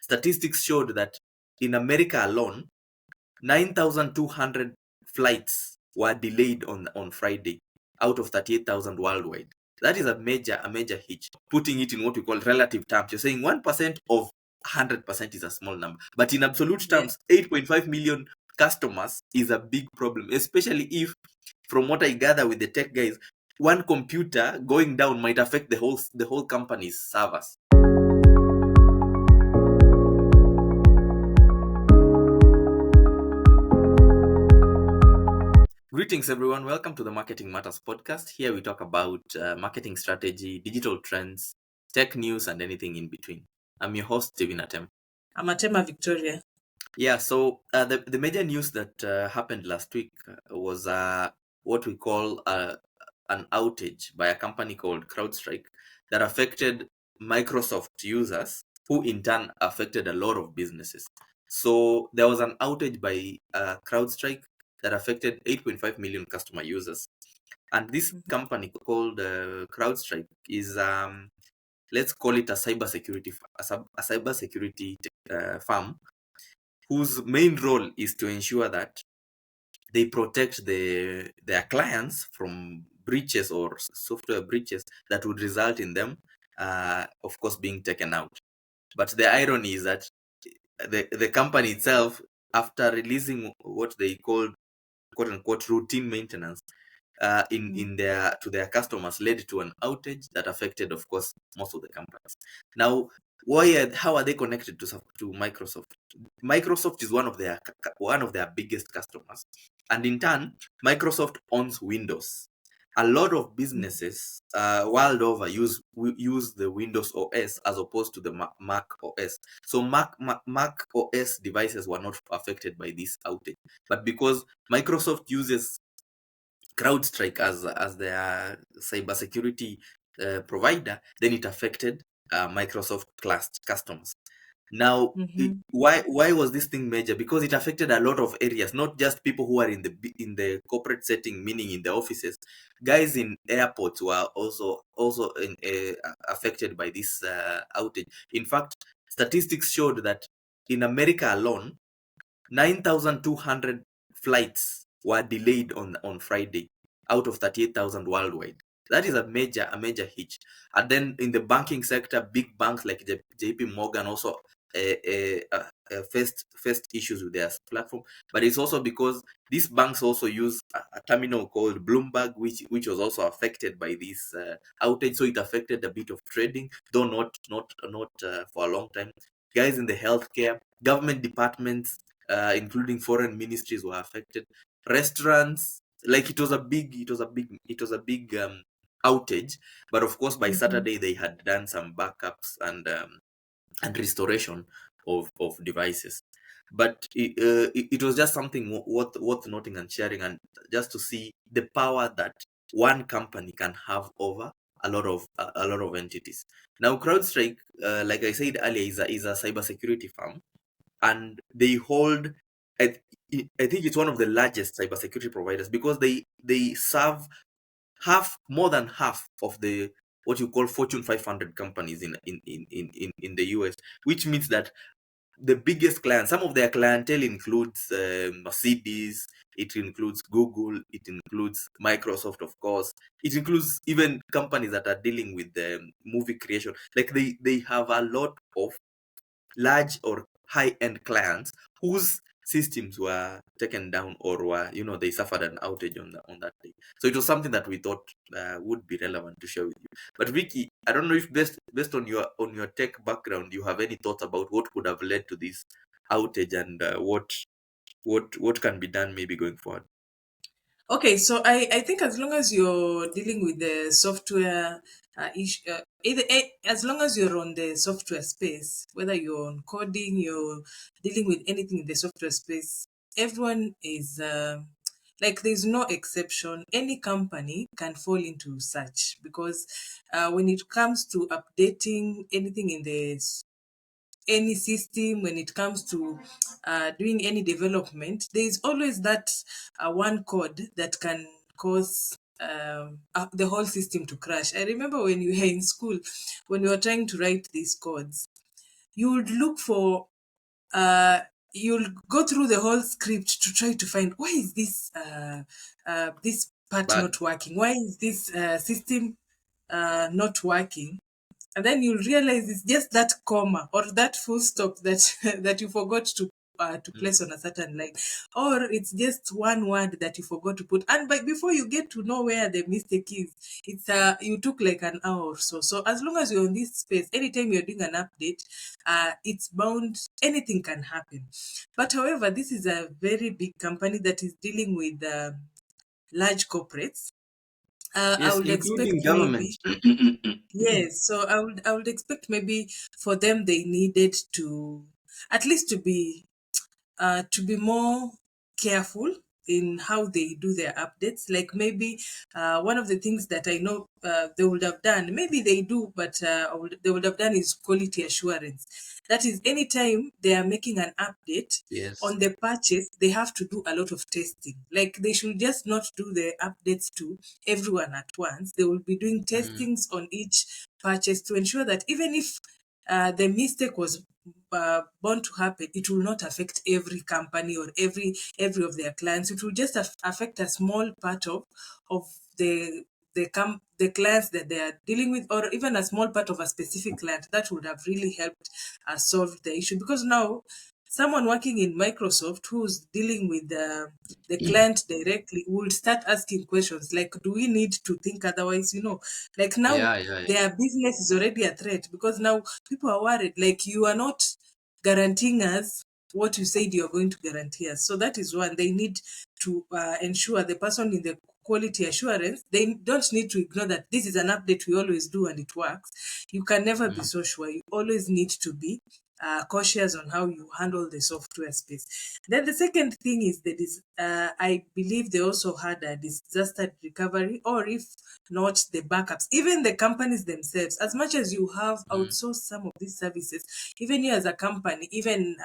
statistics showed that in America alone, 9,200 flights were delayed on Friday out of 38,000 worldwide. That is a major hitch. Putting it in what we call relative terms, you're saying 1% of 100% is a small number, but in absolute terms, 8.5 million customers is a big problem, especially if, from what I gather with the tech guys, one computer going down might affect the whole company's servers. Greetings, everyone. Welcome to the Marketing Matters podcast. Here we talk about marketing strategy, digital trends, tech news, and anything in between. I'm your host, Steven Atem. I'm Atema Victoria. Yeah, so the major news that happened last week was what we call an outage by a company called Crowdstrike that affected Microsoft users, who in turn affected a lot of businesses. So there was an outage by Crowdstrike that affected 8.5 million customer users. And this company called Crowdstrike is, let's call it a cybersecurity firm, whose main role is to ensure that they protect their clients from breaches or software breaches that would result in them, of course, being taken out. But the irony is that the company itself, after releasing what they called quote unquote routine maintenance to their customers, led to an outage that affected, of course, most of the companies. Now, how are they connected to Microsoft? Microsoft is one of their biggest customers, and in turn, Microsoft owns Windows. A lot of businesses world over use the Windows OS as opposed to the Mac OS. So Mac OS devices were not affected by this outage, but because Microsoft uses Crowdstrike as their cybersecurity provider, then it affected Microsoft class customers. Now, why was this thing major? Because it affected a lot of areas, not just people who are in the corporate setting, meaning in the offices. Guys in airports were also affected by this outage. In fact, statistics showed that in America alone, 9,200 flights were delayed on Friday out of 38,000 worldwide. That is a major hitch. And then in the banking sector, big banks like JP Morgan also faced issues with their platform. But it's also because these banks also use a terminal called Bloomberg, which was also affected by this outage. So it affected a bit of trading, though not for a long time. Guys in the healthcare, government departments, including foreign ministries, were affected. Restaurants, like it was a big outage. But of course, by Saturday they had done some backups and restoration of devices. But it was just something worth noting and sharing, and just to see the power that one company can have over a lot of entities. Now, Crowdstrike, like I said earlier, is a cybersecurity firm, and they hold, I think it's one of the largest cybersecurity providers, because they serve more than half of the what you call Fortune 500 companies in the US, which means that the biggest clients, some of their clientele includes Mercedes, it includes Google, it includes Microsoft, of course, it includes even companies that are dealing with movie creation. Like they have a lot of large or high-end clients whose systems were taken down, or were, they suffered an outage on that day. So it was something that we thought would be relevant to share with you. But Vicky, I don't know if based on your tech background, you have any thoughts about what could have led to this outage, and what can be done maybe going forward. Okay, so I think as long as you're dealing with the software as long as you're on the software space, whether you're on coding, you're dealing with anything in the software space, everyone is like there's no exception. Any company can fall into such, because when it comes to updating anything in any system, when it comes to doing any development, there is always that one code that can cause the whole system to crash. I remember when you were in school, when we were trying to write these codes, you would look for uh, you'll go through the whole script to try to find why is this part But not working, why is this system not working, and then you'll realize it's just that comma or that full stop that that you forgot to mm, place on a certain line, or it's just one word that you forgot to put, and by before you get to know where the mistake is, it's you took like an hour or so. So as long as you're on this space, anytime you're doing an update, it's bound, anything can happen. But however, this is a very big company that is dealing with large corporates. I yes, would expect including government. maybe, yes, so I would expect maybe for them they needed to at least to be more careful in how they do their updates. Like maybe one of the things that I know they would have done, maybe they do, but they would have done is quality assurance. That is, anytime they are making an update Yes. on the patches, they have to do a lot of testing. Like they should just not do the updates to everyone at once. They will be doing Mm, testings on each patches to ensure that even if the mistake was bound to happen, it will not affect every company or every of their clients. It will just affect a small part of the clients that they are dealing with, or even a small part of a specific client. That would have really helped solve the issue, because now someone working in Microsoft who's dealing with the client directly will start asking questions like, do we need to think otherwise? Like now yeah, yeah, yeah. their business is already a threat, because now people are worried, like, you are not guaranteeing us what you said you're going to guarantee us. So that is one. They need to ensure the person in the quality assurance, they don't need to ignore that this is an update we always do and it works. You can never be Mm, so sure. You always need to be cautious on how you handle the software space. Then the second thing is that I believe they also had a disaster recovery, or if not, the backups. Even the companies themselves, as much as you have mm, outsourced some of these services, even you as a company, even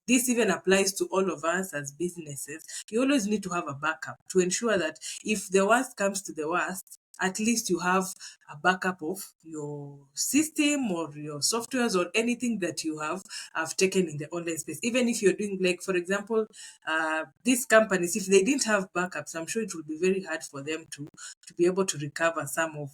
this even applies to all of us as businesses. You always need to have a backup to ensure that if the worst comes to the worst, at least you have a backup of your system or your softwares or anything that you have taken in the online space. Even if you're doing, like, for example, these companies, if they didn't have backups, I'm sure it would be very hard for them to be able to recover some of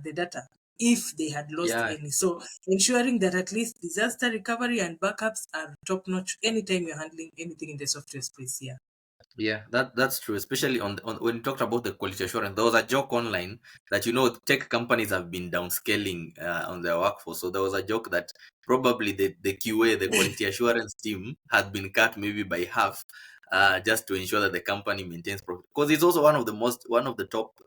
the data if they had lost yeah. any. So ensuring that at least disaster recovery and backups are top notch anytime you're handling anything in the software space. Yeah. Yeah, that's true. Especially on when you talked about the quality assurance, there was a joke online that tech companies have been downscaling on their workforce. So there was a joke that probably the QA, the quality assurance team, had been cut maybe by half, just to ensure that the company maintains profit. Because it's also one of the top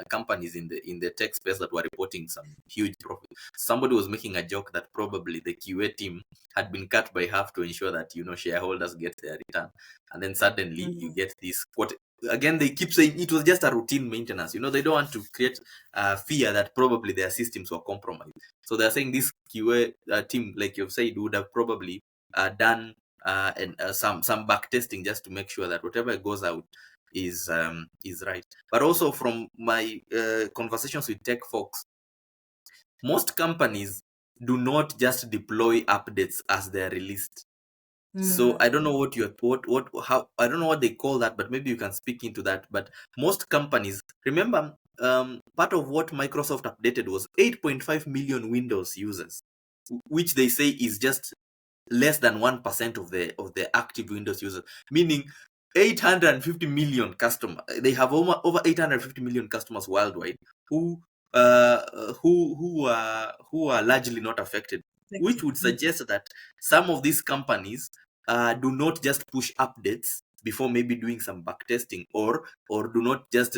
companies in the tech space that were reporting some huge profit. Somebody was making a joke that probably the QA team had been cut by half to ensure that shareholders get their return, and then suddenly you Mhm. get this what again they keep saying it was just a routine maintenance. They don't want to create fear that probably their systems were compromised. So they're saying this QA team, like you've said, would have probably done some back testing just to make sure that whatever goes out is right. But also from my conversations with tech folks, most companies do not just deploy updates as they're released. So I Mm. don't know what how I don't know what they call that, but maybe you can speak into that. But most companies, remember, part of what Microsoft updated was 8.5 million Windows users, which they say is just less than 1% of the active Windows users, meaning 850 million customers. They have over 850 million customers worldwide who who are largely not affected, which Effective. would Mm. suggest that some of these companies do not just push updates before maybe doing some back testing, or do not just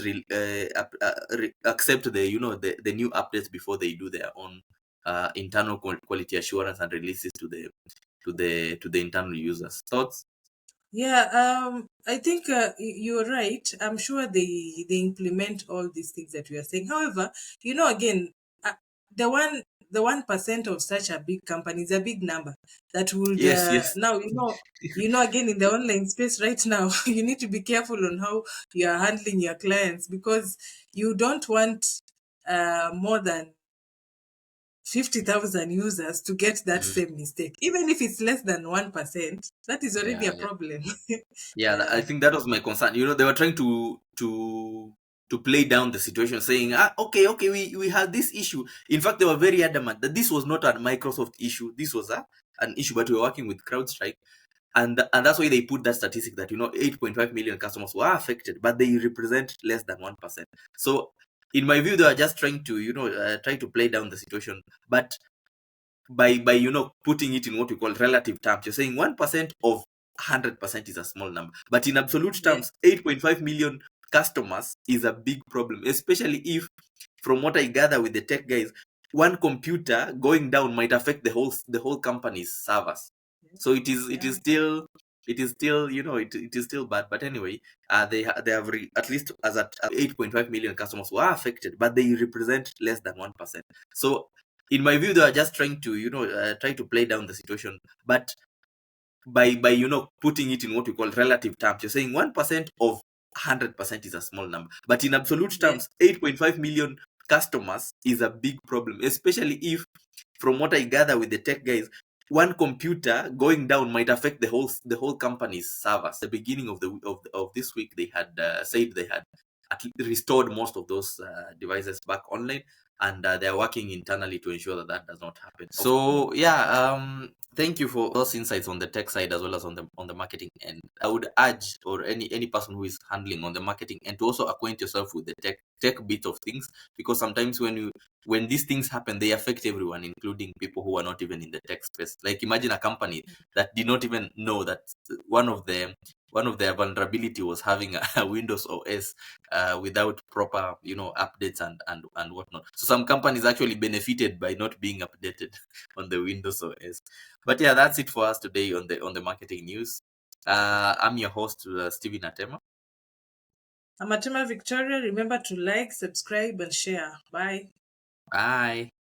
accept the new updates before they do their own internal quality assurance and releases to the internal users. Thoughts? Yeah, I think you're right. I'm sure they implement all these things that we are saying. However, again, uh, the one the 1% of such a big company is a big number that would Yes, yes. now again in the online space right now you need to be careful on how you are handling your clients, because you don't want more than 50,000 users to get that Mm, same mistake. Even if it's less than 1%, that is already yeah, a yeah. problem. Yeah, I Yeah. think that was my concern. They were trying to play down the situation, saying, okay, okay, we had this issue. In fact, they were very adamant that this was not a Microsoft issue. This was an issue, but we were working with CrowdStrike, and that's why they put that statistic that 8.5 million customers were affected, but they represent less than 1%. So, in my view, they are just trying to try to play down the situation, but by putting it in what we call relative terms, you're saying 1% of 100% is a small number, but in absolute Yeah. terms 8.5 million customers is a big problem, especially if, from what I gather with the tech guys, one computer going down might affect the whole company's servers. So Yeah. it is still it is still bad. But anyway, they have at least as at 8.5 million customers were affected, but they represent less than 1%. So in my view, they are just trying to try to play down the situation, but by putting it in what we call relative terms, you're saying 1% of 100% is a small number, but in absolute Yeah. terms 8.5 million customers is a big problem, especially if, from what I gather with the tech guys, one computer going down might affect the whole company's servers. The beginning of this week, they had said they had restored most of those devices back online, and they're working internally to ensure that that does not happen. So yeah, thank you for those insights on the tech side as well as on the marketing end. I would urge, or any person who is handling on the marketing, and to also acquaint yourself with the tech bit of things, because sometimes when these things happen, they affect everyone, including people who are not even in the tech space. Like, imagine a company that did not even know that one of their vulnerability was having a Windows OS without proper updates and whatnot. So some companies actually benefited by not being updated on the Windows OS. But yeah, that's it for us today on the marketing news. I'm your host, Steven Atema. I'm Atema Victoria. Remember to like, subscribe, and share. Bye. Bye.